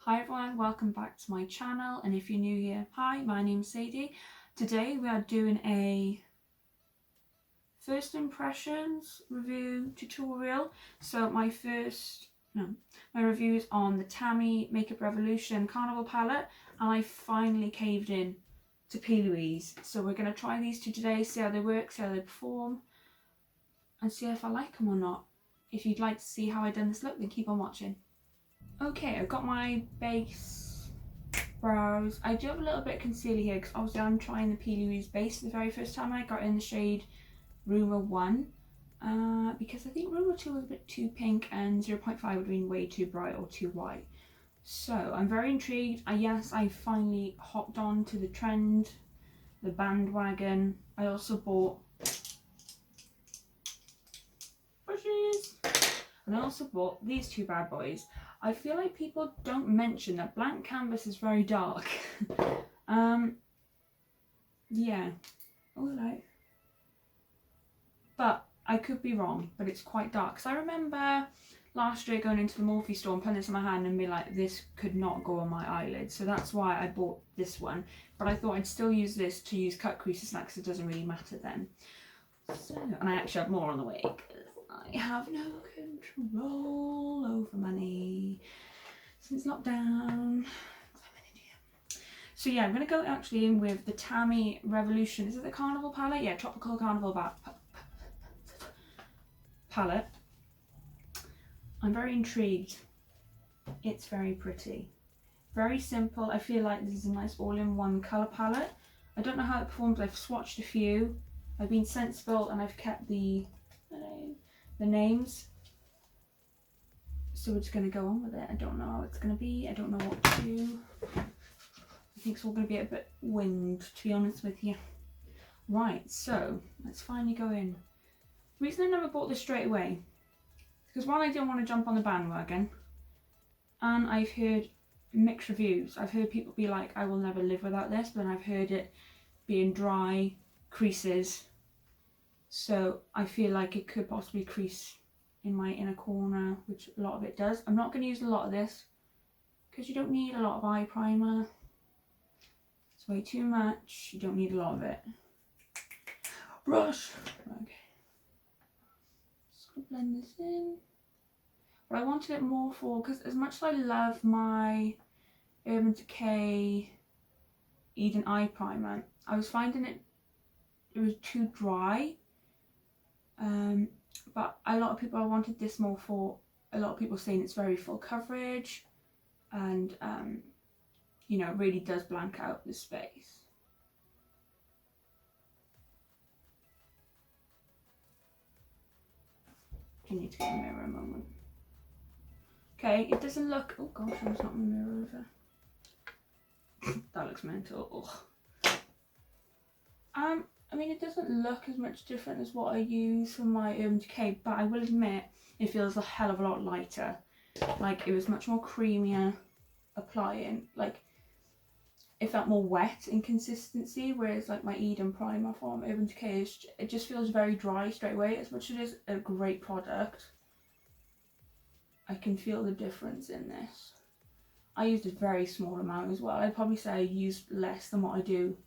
Hi everyone, welcome back to my channel, and if you're new here, hi, my name's Sadie. Today we are doing a first impressions review tutorial. So my review is on the Tammy Makeup Revolution Carnival palette, and I finally caved in to P.Louise. So we're going to try these two today, see how they work, see how they perform, and see if I like them or not. If you'd like to see how I done this look, then keep on watching. Okay, I've got my base brows. I do have a little bit of concealer here because obviously I'm trying the P.Louise base for the very first time. I got in the shade Rumour 1 because I think Rumour 2 was a bit too pink and 0.5 would have been way too bright or too white. So I'm very intrigued. Yes, I finally hopped on to the trend, the bandwagon. I also bought brushes. And I also bought these two bad boys. I feel like people don't mention that blank canvas is very dark. Yeah. Oh, hello. But I could be wrong, but it's quite dark. So I remember last year going into the Morphe store and putting this in my hand and being like, this could not go on my eyelids. So that's why I bought this one. But I thought I'd still use this to use cut creases because it doesn't really matter then. So, and I actually have more on the way because I have no control over money since lockdown. So yeah, I'm going to go actually in with the Tammy Revolution. Is it the Carnival palette? Yeah, Tropical Carnival palette. I'm very intrigued. It's very pretty. Very simple. I feel like this is a nice all-in-one colour palette. I don't know how it performs. I've swatched a few. I've been sensible and I've kept the names. So we're just going to go on with it. I don't know how it's going to be. I don't know what to do. I think it's all going to be a bit winged, to be honest with you. Right, so let's finally go in. The reason I never bought this straight away is because one, I didn't want to jump on the bandwagon, and I've heard mixed reviews. I've heard people be like, I will never live without this, but then I've heard it being dry, creases, so I feel like it could possibly crease in my inner corner, which a lot of it does. I'm not going to use a lot of this because you don't need a lot of eye primer. It's way too much. You don't need a lot of it. Brush. Okay. Just gonna blend this in. But I wanted it more for, because as much as I love my Urban Decay Eden eye primer, I was finding it was too dry. But a lot of people, I wanted this more for, a lot of people saying it's very full coverage and you know, it really does blank out the space. You need to get a mirror a moment. Okay, it doesn't look, oh gosh, there's not my mirror over. That looks mental. Ugh. I mean, it doesn't look as much different as what I use for my Urban Decay, but I will admit it feels a hell of a lot lighter. Like, it was much more creamier applying. Like, it felt more wet in consistency, whereas like my Eden primer from Urban Decay, it just feels very dry straight away. As much as it is a great product, I can feel the difference in this. I used a very small amount as well. I'd probably say I used less than what I do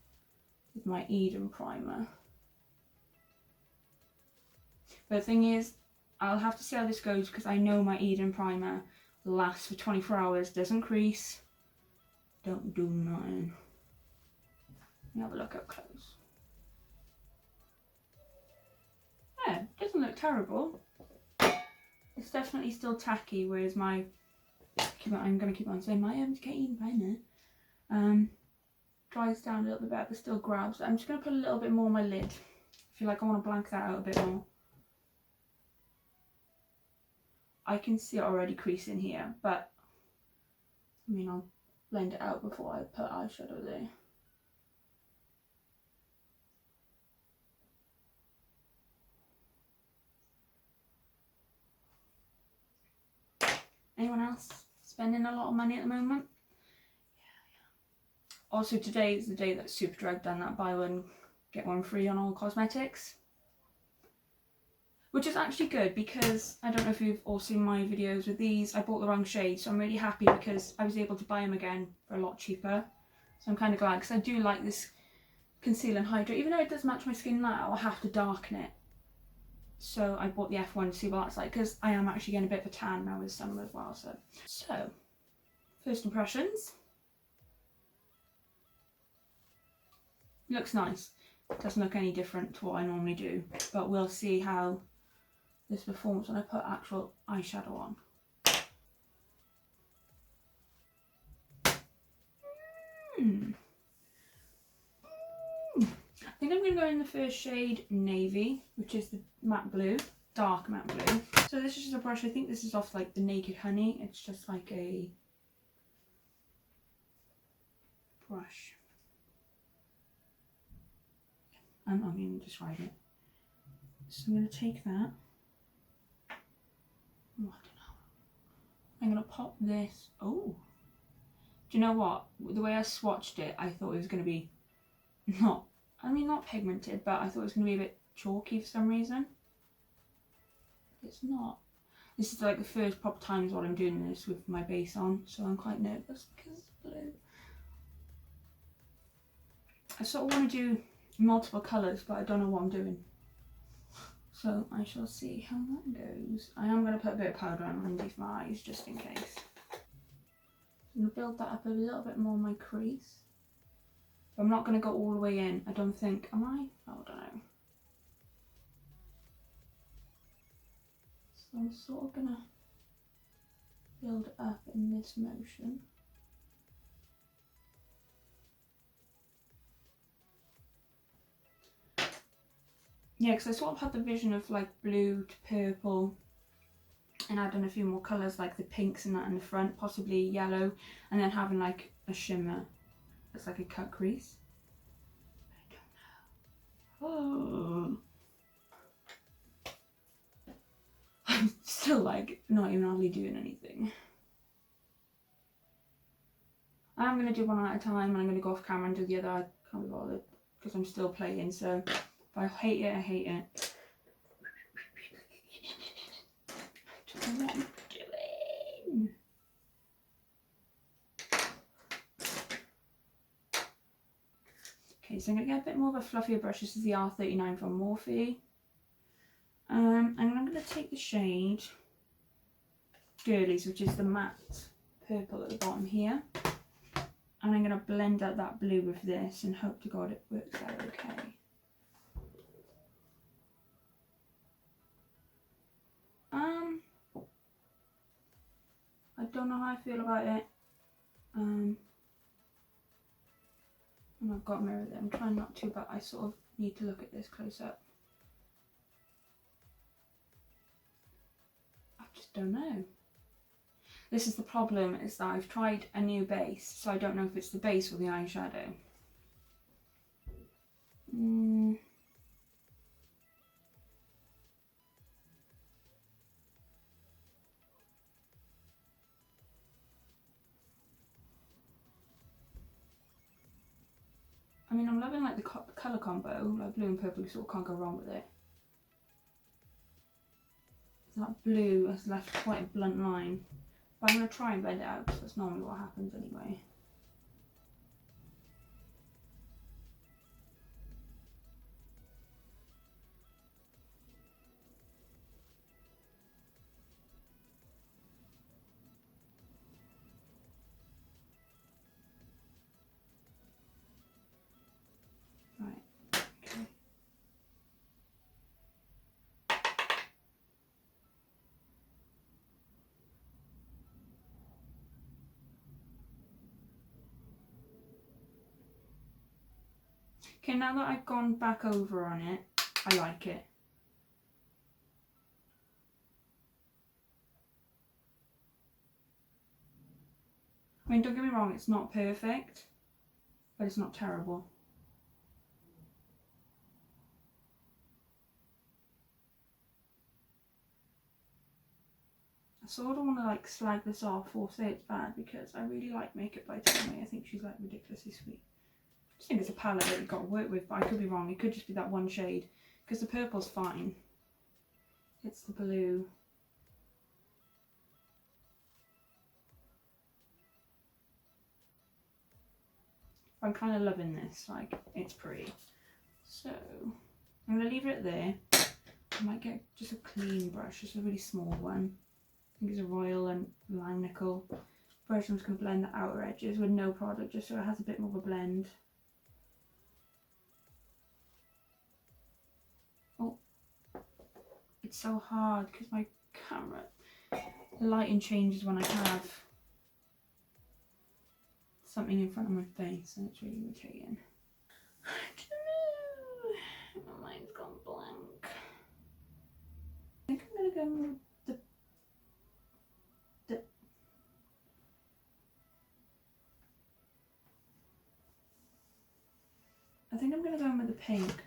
with my Eden primer. But the thing is, I'll have to see how this goes because I know my Eden primer lasts for 24 hours, doesn't crease, don't do nothing. Let me have a look up close. Yeah, it doesn't look terrible. It's definitely still tacky, whereas my, I'm going to keep on saying my Urban Decay Eden primer dries down a little bit better, but still grabs. I'm just going to put a little bit more on my lid. I feel like I want to blank that out a bit more. I can see it already creasing here, but I mean, I'll blend it out before I put eyeshadow there. Anyone else spending a lot of money at the moment? Yeah. Also, today is the day that Superdrug done that buy one get one free on all cosmetics. which is actually good because I don't know if you've all seen my videos with these. I bought the wrong shade, so I'm really happy because I was able to buy them again for a lot cheaper. So I'm kind of glad because I do like this conceal and hydrate. Even though it does match my skin now, I have to darken it. So I bought the F1 to see what that's like because I am actually getting a bit of a tan now with summer as well. So first impressions. Looks nice. Doesn't look any different to what I normally do, but we'll see how this performs when I put actual eyeshadow on. I think I'm going to go in the first shade Navy, which is the matte blue, dark matte blue. So this is just a brush. I think this is off like the Naked Honey. It's just like a brush. I'm not going to describe it. So I'm going to take that. Oh, I don't know. I'm going to pop this. Oh. Do you know what? The way I swatched it, I thought it was going to be not pigmented, but I thought it was going to be a bit chalky for some reason. It's not. This is like the first proper times while I'm doing this with my base on, so I'm quite nervous because it's blue. I sort of want to do multiple colours, but I don't know what I'm doing. So I shall see how that goes. I am going to put a bit of powder on underneath my eyes just in case. I'm going to build that up a little bit more on my crease. But I'm not going to go all the way in. I don't think. Am I? Oh, I don't know. So I'm sort of going to build it up in this motion. Yeah, because I sort of had the vision of like blue to purple and adding a few more colours like the pinks and that in the front, possibly yellow, and then having like a shimmer that's like a cut crease. I don't know. Oh. I'm still like not even hardly doing anything. I'm going to do one at a time and I'm going to go off camera and do the other. I can't be bothered because I'm still playing, so if I hate it, I hate it. I don't know what I'm doing. Okay, so I'm going to get a bit more of a fluffier brush. This is the R39 from Morphe. And I'm going to take the shade Girlies, which is the matte purple at the bottom here. And I'm going to blend out that blue with this and hope to God it works out okay. I don't know how I feel about it. And I've got a mirror there. I'm trying not to, but I sort of need to look at this close up. I just don't know. This is the problem, is that I've tried a new base, so I don't know if it's the base or the eyeshadow. I mean, I'm loving like the colour combo, like blue and purple, you sort of can't go wrong with it. That blue has left quite a blunt line, but I'm going to try and blend it out because that's normally what happens anyway. Right, okay. Okay, now that I've gone back over on it, I like it. I mean, don't get me wrong, it's not perfect, but it's not terrible. I sort of want to like slag this off or say it's bad because I really like Makeup by Tammy. I think she's like ridiculously sweet. I just think it's a palette that you've got to work with, but I could be wrong. It could just be that one shade because the purple's fine. It's the blue. I'm kind of loving this, like, it's pretty. So, I'm going to leave it there. I might get just a clean brush, just a really small one. I think it's a Royal and Lime Nickel brush. I'm just going to blend the outer edges with no product, just so it has a bit more of a blend. Oh, it's so hard because my camera, the lighting changes when I have something in front of my face, and it's really irritating. I don't know. My mind's gone blank. I think I'm gonna go with the I think I'm gonna go in with the pink,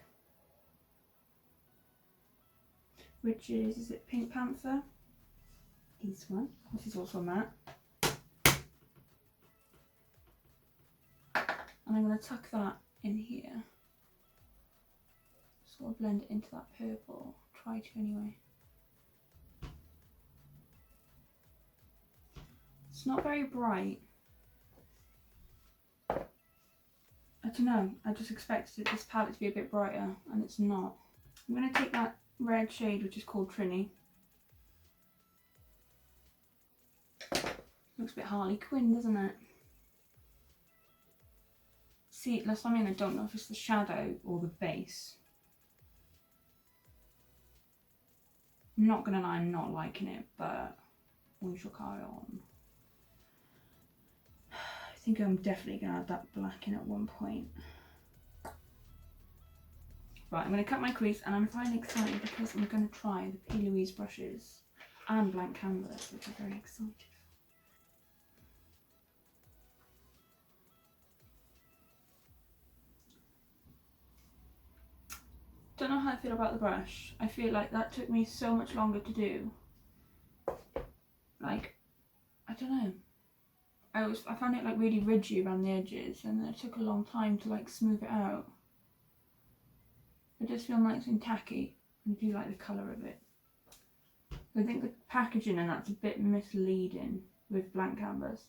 which is it Pink Panther? This one. This is also matte. And I'm going to tuck that in here. Sort of blend it into that purple. Try to anyway. It's not very bright. I don't know, I just expected this palette to be a bit brighter, and it's not. I'm going to take that red shade, which is called Trini. Looks a bit Harley Quinn, doesn't it? See, that's something I don't know if it's the shadow or the base. I'm not gonna lie, I'm not liking it, but we shall carry on. I think I'm definitely gonna add that black in at one point. Right, I'm gonna cut my crease, and I'm finally excited because I'm gonna try the P.Louise brushes and blank canvas, which I'm very excited. Don't know how I feel about the brush. I feel like that took me so much longer to do. Like, I don't know. I found it like really ridgy around the edges, and it took a long time to like smooth it out. It just feels nice and tacky. I do like the colour of it. I think the packaging and that's a bit misleading with blank canvas,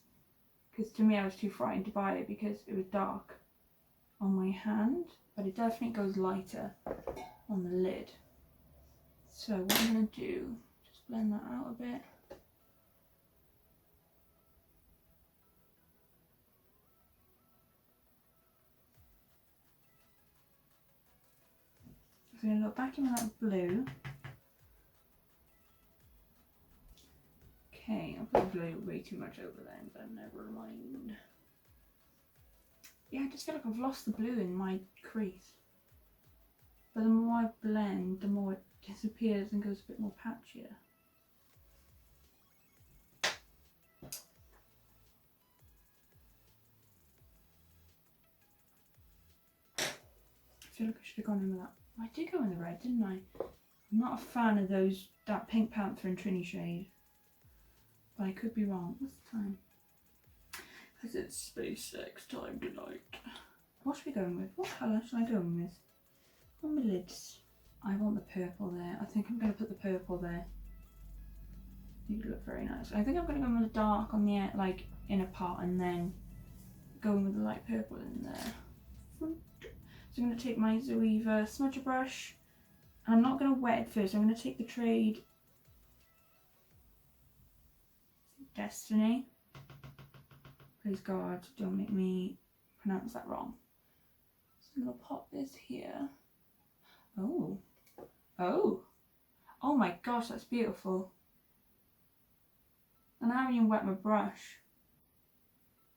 because to me I was too frightened to buy it because it was dark on my hand, but it definitely goes lighter on the lid. So what I'm going to do, just blend that out a bit. So I'm going to look back in with that blue. Okay, I put the blue way too much over there, but never mind. Yeah, I just feel like I've lost the blue in my crease. But the more I blend, the more it disappears and goes a bit more patchier. I feel like I should have gone in with that. I did go in the red, didn't I? I'm not a fan of that Pink Panther and Trini shade. But I could be wrong. What's the time? Because it's SpaceX time tonight. What should we go in with? What colour should I go in with? On my lids. I want the purple there. I think I'm going to put the purple there. It would look very nice. I think I'm going to go with the dark on the like inner part, and then go in with the light purple in there. So I'm going to take my Zoeva smudger brush, and I'm not going to wet it first. I'm going to take the trade Destiny. Please God, don't make me pronounce that wrong. So I'm going to pop this here. Oh. Oh. Oh my gosh, that's beautiful. And I haven't even wet my brush.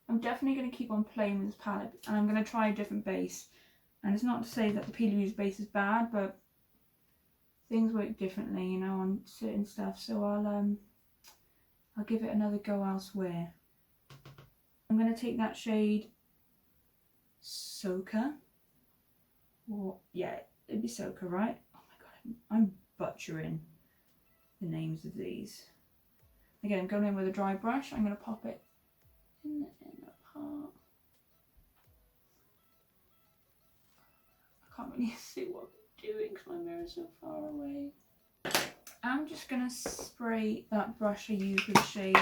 I'm definitely going to keep on playing with this palette, and I'm going to try a different base. And it's not to say that the P.Louise base is bad, but things work differently, you know, on certain stuff. So I'll give it another go elsewhere. I'm going to take that shade Soka. Or, yeah, it'd be Soka, right? Oh my god, I'm butchering the names of these. Again, I'm going in with a dry brush. I'm going to pop it in the inner part. I can't really see what I'm doing because my mirror's so far away. I'm just gonna spray that brush I used with the shade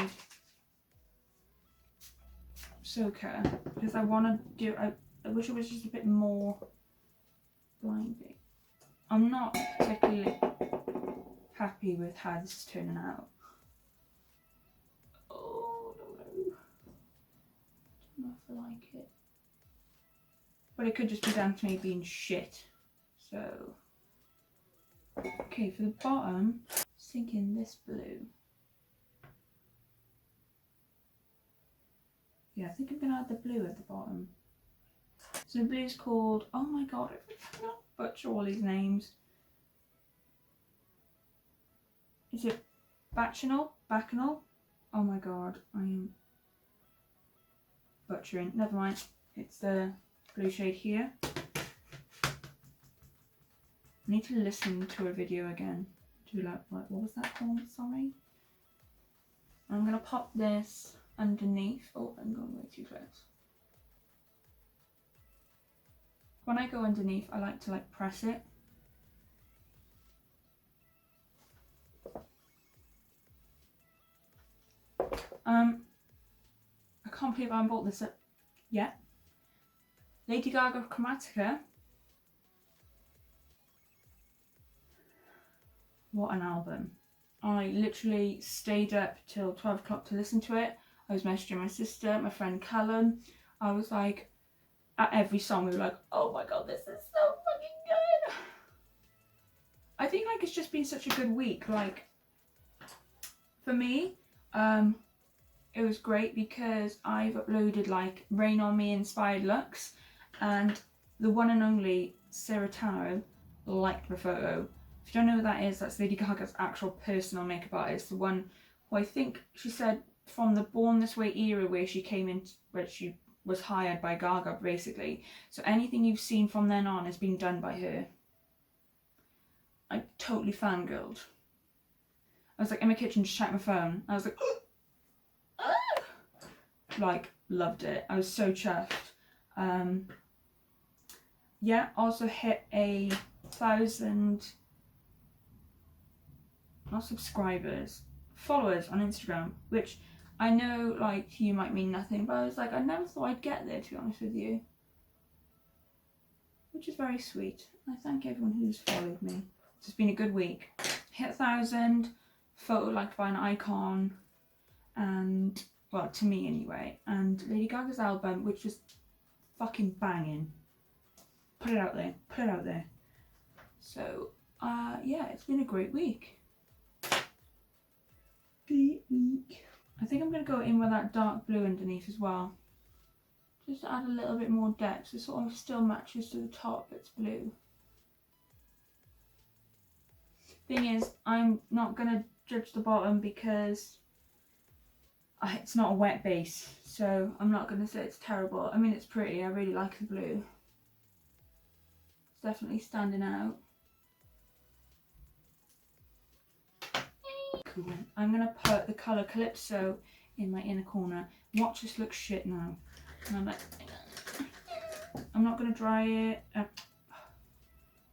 Soaker because I want to do. I wish it was just a bit more blinding. I'm not particularly happy with how this is turning out. Oh no, don't know if I like it, but it could just be down to me being shit. So, okay, for the bottom, sink in this blue. Yeah, I think I'm gonna add the blue at the bottom. So the blue's called, oh my god, I butcher all these names. Is it Bacchanal? Bacchanal? Oh my god, I am butchering. Never mind. It's the blue shade here. I need to listen to a video again. Do like what was that called? Sorry. I'm gonna pop this underneath. Oh, I'm going way too close. When I go underneath, I like to like press it. I can't believe I haven't bought this up yet. Lady Gaga Chromatica. What an album. I literally stayed up till 12 o'clock to listen to it. I was messaging my sister, my friend Callum. I was like, at every song we were like, oh my god, this is so fucking good. I think like it's just been such a good week. Like, for me, it was great because I've uploaded like Rain On Me inspired looks, and the one and only Sarah Taro liked the photo. If you don't know who that is, that's Lady Gaga's actual personal makeup artist, the one who I think she said from the Born This Way era where she came in, where she was hired by Gaga basically. So anything you've seen from then on has been done by her. I totally fangirled. I was like in my kitchen just checking my phone. I was like, like, loved it. I was so chuffed. Yeah, also hit 1,000 not subscribers, followers on Instagram, which I know like you might mean nothing, but I was like, I never thought I'd get there, to be honest with you, which is very sweet. I thank everyone who's followed me. It's been a good week. Hit 1,000, photo liked by an icon, and well, to me anyway, and Lady Gaga's album, which was fucking banging. Put it out there, put it out there. So yeah, it's been a great week. I think I'm going to go in with that dark blue underneath as well, just to add a little bit more depth. It sort of still matches to the top, but it's blue. Thing is, I'm not going to judge the bottom because it's not a wet base, so I'm not going to say it's terrible. I mean, it's pretty. I really like the blue. It's definitely standing out. Cool. I'm going to put the colour Calypso in my inner corner. Watch this look shit now. And I'm like, I'm not going to dry it. I'm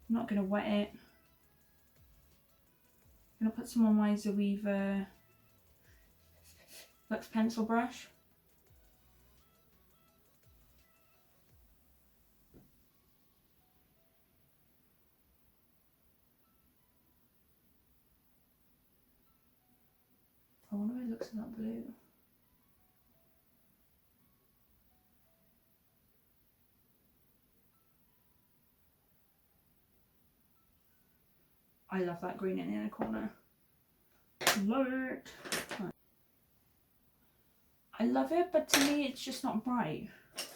not going to wet it. I'm going to put some on my Zoeva Lux pencil brush. I wonder how it looks in that blue. I love that green in the inner corner. Love it. Right. I love it, but to me it's just not bright. If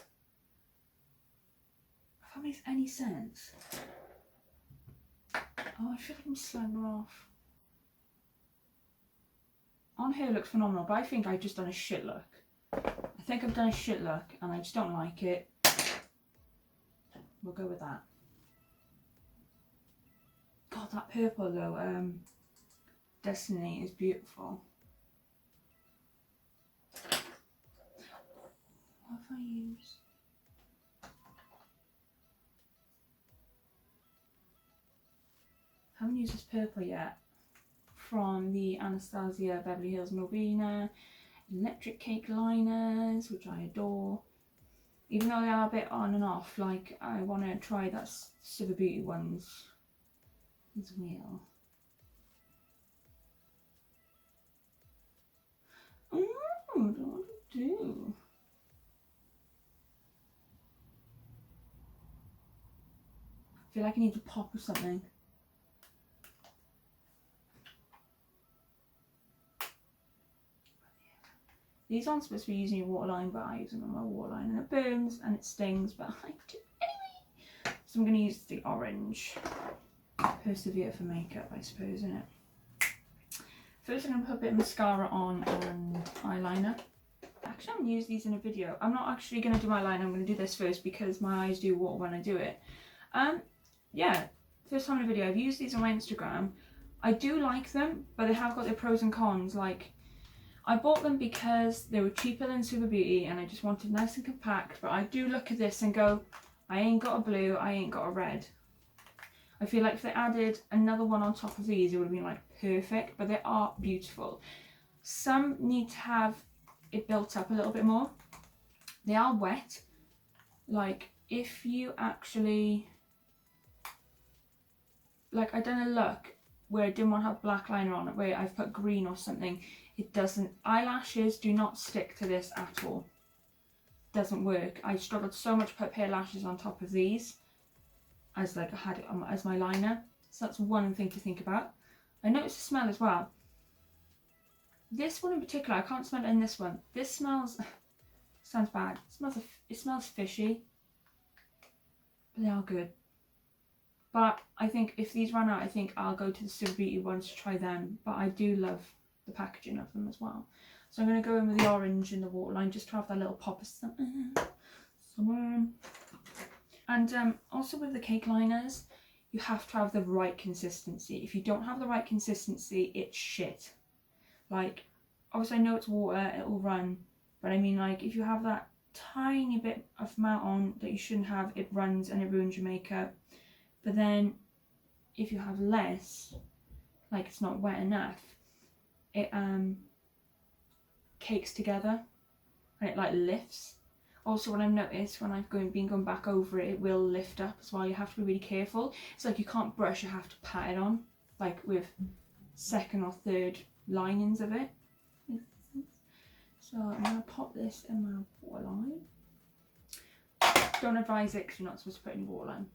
that makes any sense. Oh, I feel like I'm slagging her off. On here looks phenomenal, but I think I've just done a shit look. I think I've done a shit look and I just don't like it. We'll go with that. God, that purple though, Destiny is beautiful. What have I used? I haven't used this purple yet. from the Anastasia Beverly Hills Norvina electric cake liners, which I adore. Even though they are a bit on and off, like I want to try that Super Beauty ones as well. Oh, I don't know what to do. I feel like I need to pop or something. These aren't supposed to be using your waterline, but I use them on my waterline and it burns and it stings, but I do anyway. So I'm going to use the orange. Persevere for makeup, I suppose, isn't it? First I'm going to put a bit of mascara on and eyeliner. Actually, I'm going to use these in a video. I'm not actually going to do my eyeliner, I'm going to do this first because my eyes do water when I do it. Yeah, first time in a video. I've used these on my Instagram. I do like them, but they have got their pros and cons. Like, I bought them because they were cheaper than Super Beauty and I just wanted nice and compact, but I do look at this and go, I ain't got a blue, I ain't got a red. I feel like if they added another one on top of these, it would have been like perfect, but they are beautiful. Some need to have it built up a little bit more. They are wet. Like, if you actually, like, I done a look where I didn't want to have black liner on it, where I've put green or something. It doesn't, eyelashes do not stick to this at all. Doesn't work. I struggled so much to put a pair of lashes on top of these as like I had it on, as my liner. So that's one thing to think about. I noticed the smell as well. This one in particular, I can't smell it in this one. This smells, sounds bad. It smells fishy, but they are good. But I think if these run out, I think I'll go to the Super Beauty ones to try them. But I do love the packaging of them as well. So I'm going to go in with the orange in the waterline just to have that little pop of something. And also with the cake liners, you have to have the right consistency. If you don't have the right consistency, it's shit. Like, obviously I know it's water, it'll run. But I mean, like, if you have that tiny bit of amount on that you shouldn't have, it runs and it ruins your makeup. But then if you have less, like it's not wet enough, it cakes together and it like lifts. Also, what I've noticed when I've been going back over it, it will lift up as well. You have to be really careful. It's like you can't brush, you have to pat it on, like with second or third linings of it. So I'm going to pop this in my waterline. Don't advise it because you're not supposed to put any waterline.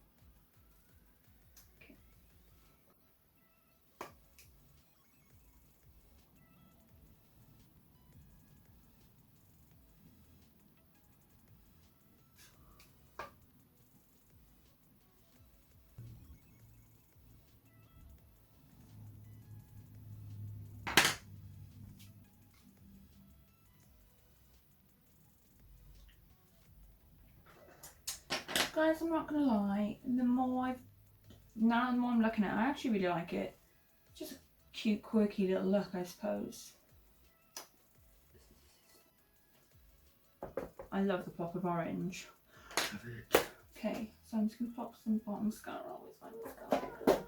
Guys, I'm not gonna lie, the more I'm looking at it, I actually really like it. Just a cute, quirky little look, I suppose. I love the pop of orange. Okay, so I'm just gonna pop some bottom mascara. I always like mascara.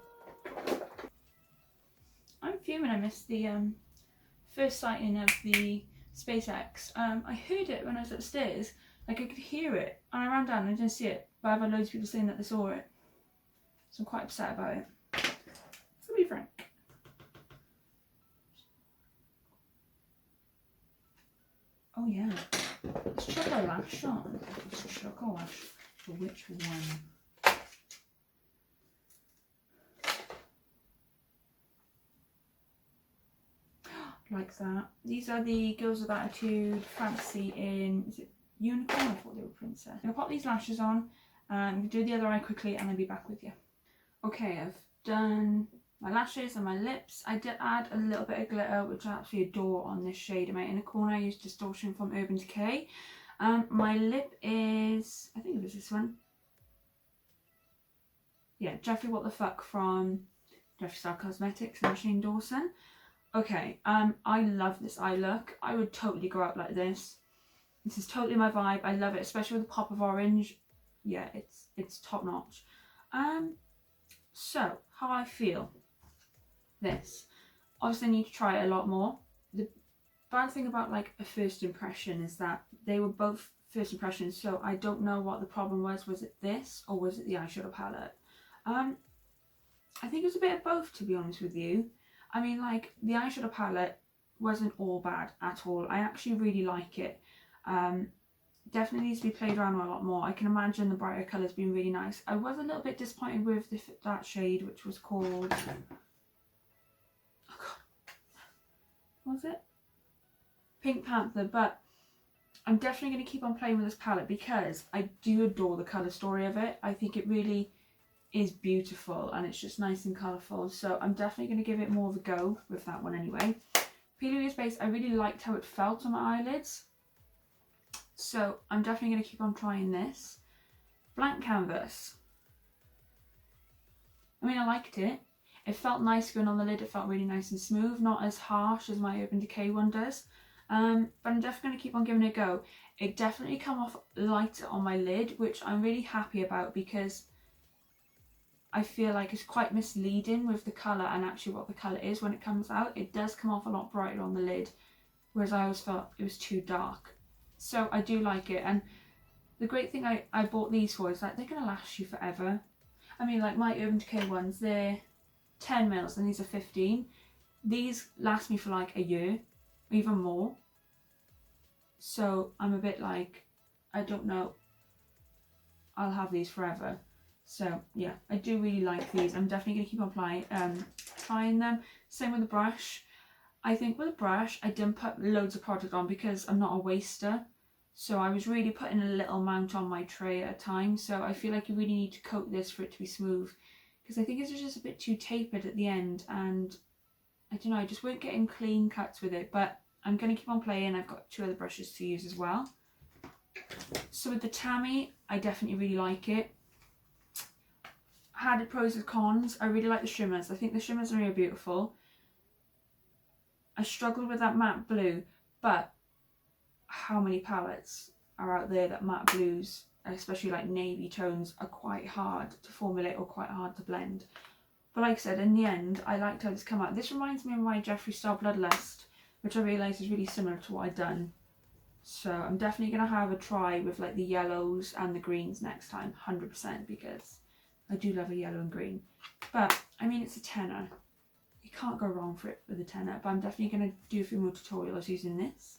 I'm fuming I missed the first sighting of the SpaceX. I heard it when I was upstairs. Like, I could hear it, and I ran down and I didn't see it, but I've had loads of people saying that they saw it. So I'm quite upset about it. To be frank. Oh yeah. Let's chuck a lash on. Let's chuck a lash. For which one? Like that. These are the Girls with Attitude Fantasy in, is it Unicorn? I thought they were Princess. I'm going to pop these lashes on and do the other eye quickly and I'll be back with you. Okay, I've done my lashes and my lips. I did add a little bit of glitter, which I absolutely adore on this shade. In my inner corner, I used Distortion from Urban Decay. My lip is, I think it was this one. Yeah, Jeffrey What the Fuck from Jeffree Star Cosmetics and Shane Dawson. Okay, I love this eye look. I would totally go out like this. This is totally my vibe. I love it, especially with the pop of orange. Yeah, it's top notch. So how I feel. This. obviously I need to try it a lot more. The bad thing about like a first impression is that they were both first impressions, so I don't know what the problem was. Was it this or was it the eyeshadow palette? I think it was a bit of both, to be honest with you. I mean, like, the eyeshadow palette wasn't all bad at all. I actually really like it. Definitely needs to be played around with a lot more. I can imagine the brighter colours being really nice. I was a little bit disappointed with that shade, which was called... Oh God. What was it? Pink Panther, but I'm definitely going to keep on playing with this palette because I do adore the colour story of it. I think it really is beautiful and it's just nice and colourful, so I'm definitely going to give it more of a go with that one anyway. P.Louise base, I really liked how it felt on my eyelids, so I'm definitely going to keep on trying this. Blank canvas, I mean, I liked it. It felt nice going on the lid. It felt really nice and smooth, not as harsh as my Urban Decay one does. But I'm definitely going to keep on giving it a go. It definitely come off lighter on my lid, which I'm really happy about because I feel like it's quite misleading with the colour and actually what the colour is when it comes out. It does come off a lot brighter on the lid, whereas I always felt it was too dark. So I do like it, and the great thing I bought these for is that they're going to last you forever. I mean, like my Urban Decay ones, they're 10 mils and these are 15. These last me for like a year, even more. So I'm a bit like, I don't know, I'll have these forever. So yeah, I do really like these. I'm definitely going to keep on trying them. Same with the brush. I think with the brush, I didn't put loads of product on because I'm not a waster. So I was really putting a little amount on my tray at a time. So I feel like you really need to coat this for it to be smooth. Because I think it's just a bit too tapered at the end. And I don't know, I just weren't getting clean cuts with it. But I'm going to keep on playing. I've got 2 other brushes to use as well. So with the Tammy, I definitely really like it. Had it pros and cons. I really like the shimmers. I think the shimmers are really beautiful. I struggled with that matte blue, but how many palettes are out there that matte blues, especially like navy tones, are quite hard to formulate or quite hard to blend. But like I said, in the end, I liked how this came out. This reminds me of my Jeffree Star Bloodlust, which I realise is really similar to what I've done. So I'm definitely going to have a try with like the yellows and the greens next time, 100%, because I do love a yellow and green. But I mean, it's a tenner. You can't go wrong for it with a tenner. But I'm definitely going to do a few more tutorials using this.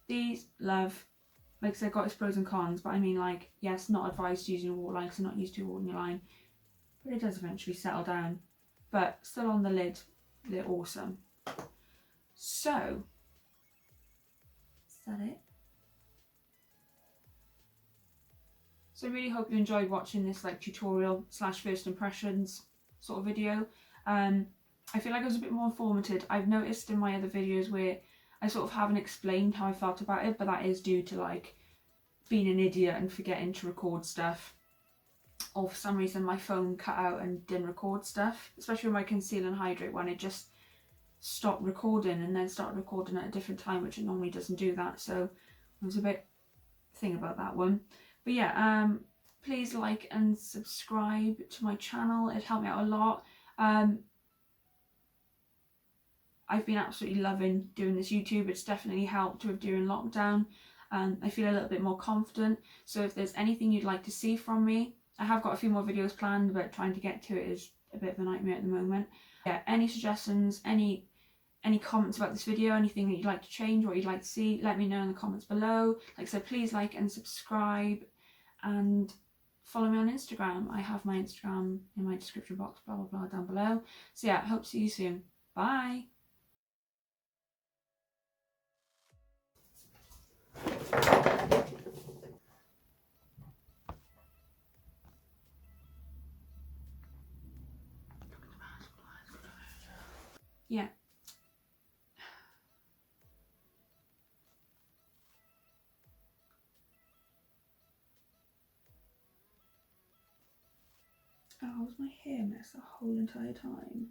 These, love. Like I said, got its pros and cons. But I mean, like, yes, not advised using a waterline, so not used to a waterline. But it does eventually settle down. But still on the lid, they're awesome. So, is that it? So I really hope you enjoyed watching this like tutorial / first impressions sort of video. I feel like it was a bit more informative. I've noticed in my other videos where I sort of haven't explained how I felt about it, but that is due to like being an idiot and forgetting to record stuff. Or for some reason my phone cut out and didn't record stuff, especially with my conceal and hydrate one. It just stopped recording and then started recording at a different time, which it normally doesn't do that. So I was a bit thing about that one. But yeah, please like and subscribe to my channel. It helped me out a lot. I've been absolutely loving doing this YouTube. It's definitely helped with during lockdown. I feel a little bit more confident. So if there's anything you'd like to see from me, I have got a few more videos planned, but trying to get to it is a bit of a nightmare at the moment. Yeah, any suggestions, any comments about this video, anything that you'd like to change, what you'd like to see, let me know in the comments below. Like I said, please like and subscribe and follow me on Instagram. I have my Instagram in my description box, blah blah blah, down below. So yeah, hope to see you soon. Bye. Yeah. Oh, was my hair messed the whole entire time?